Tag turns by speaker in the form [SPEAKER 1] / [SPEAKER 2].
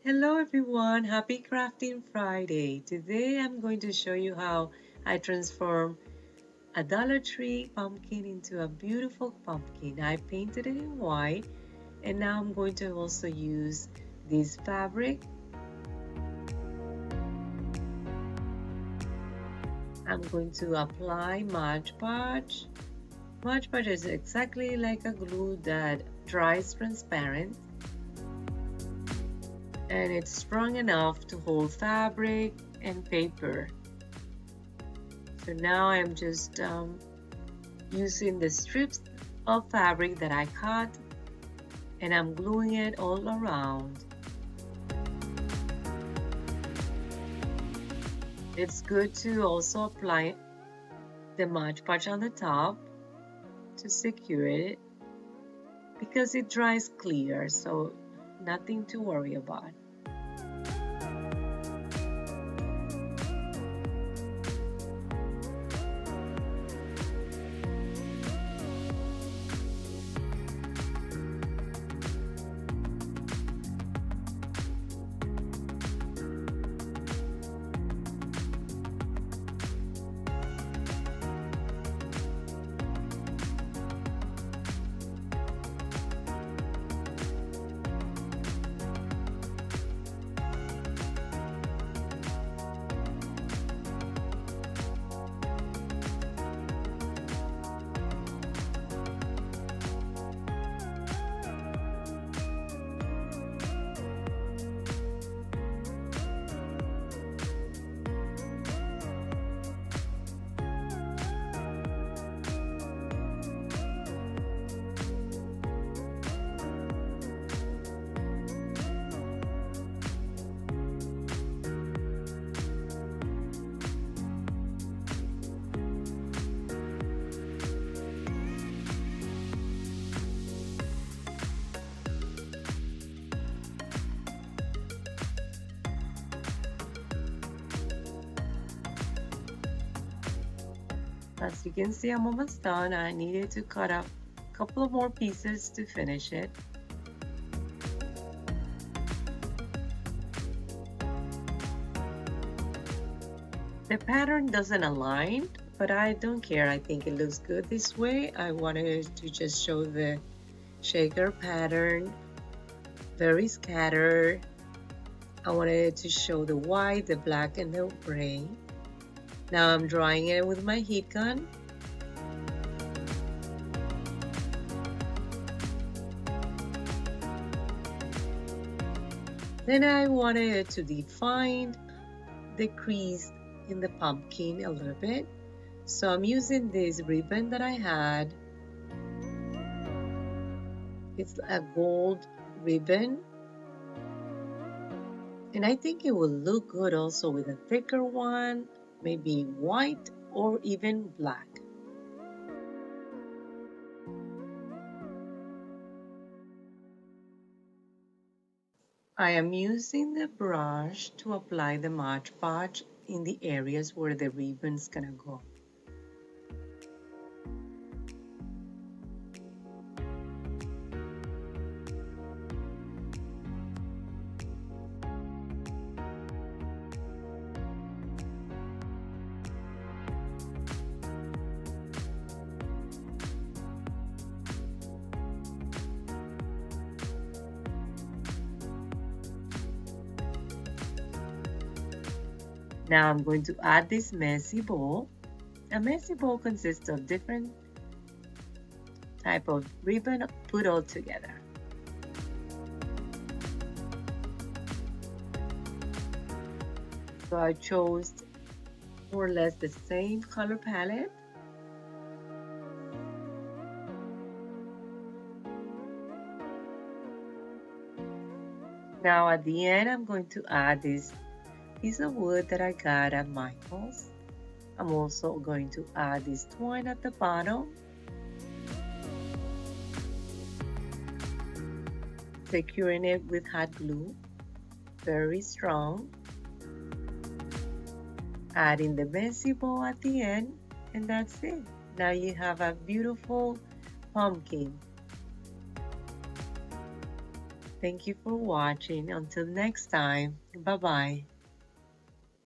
[SPEAKER 1] Hello everyone, happy crafting Friday. Today I'm going to show you how I transform a Dollar Tree pumpkin into a beautiful pumpkin. I painted it in white and now I'm going to also use this fabric. I'm going to apply Mod Podge. Mod Podge is exactly like a glue that dries transparent and it's strong enough to hold fabric and paper. So now I'm just using the strips of fabric that I cut and I'm gluing it all around. It's good to also apply the Mod Podge on the top to secure it because it dries clear, so nothing to worry about. As you can see, I'm almost done. I needed to cut up a couple of more pieces to finish it. The pattern doesn't align, but I don't care. I think it looks good this way. I wanted to just show the shaker pattern, very scattered. I wanted to show the white, the black, and the gray. Now I'm drawing it with my heat gun. Then I wanted to define the crease in the pumpkin a little bit. So I'm using this ribbon that I had. It's a gold ribbon. And I think it will look good also with a thicker one, maybe white or even black. I am using the brush to apply the Mod Podge in the areas where the ribbon's gonna go. Now I'm going to add this messy ball. A messy ball consists of different type of ribbon put all together. So I chose more or less the same color palette. Now at the end, I'm going to add this piece of wood that I got at Michael's. I'm also going to add this twine at the bottom, securing it with hot glue, very strong. Adding the messy bow at the end, and that's it. Now you have a beautiful pumpkin. Thank you for watching. Until next time, bye bye.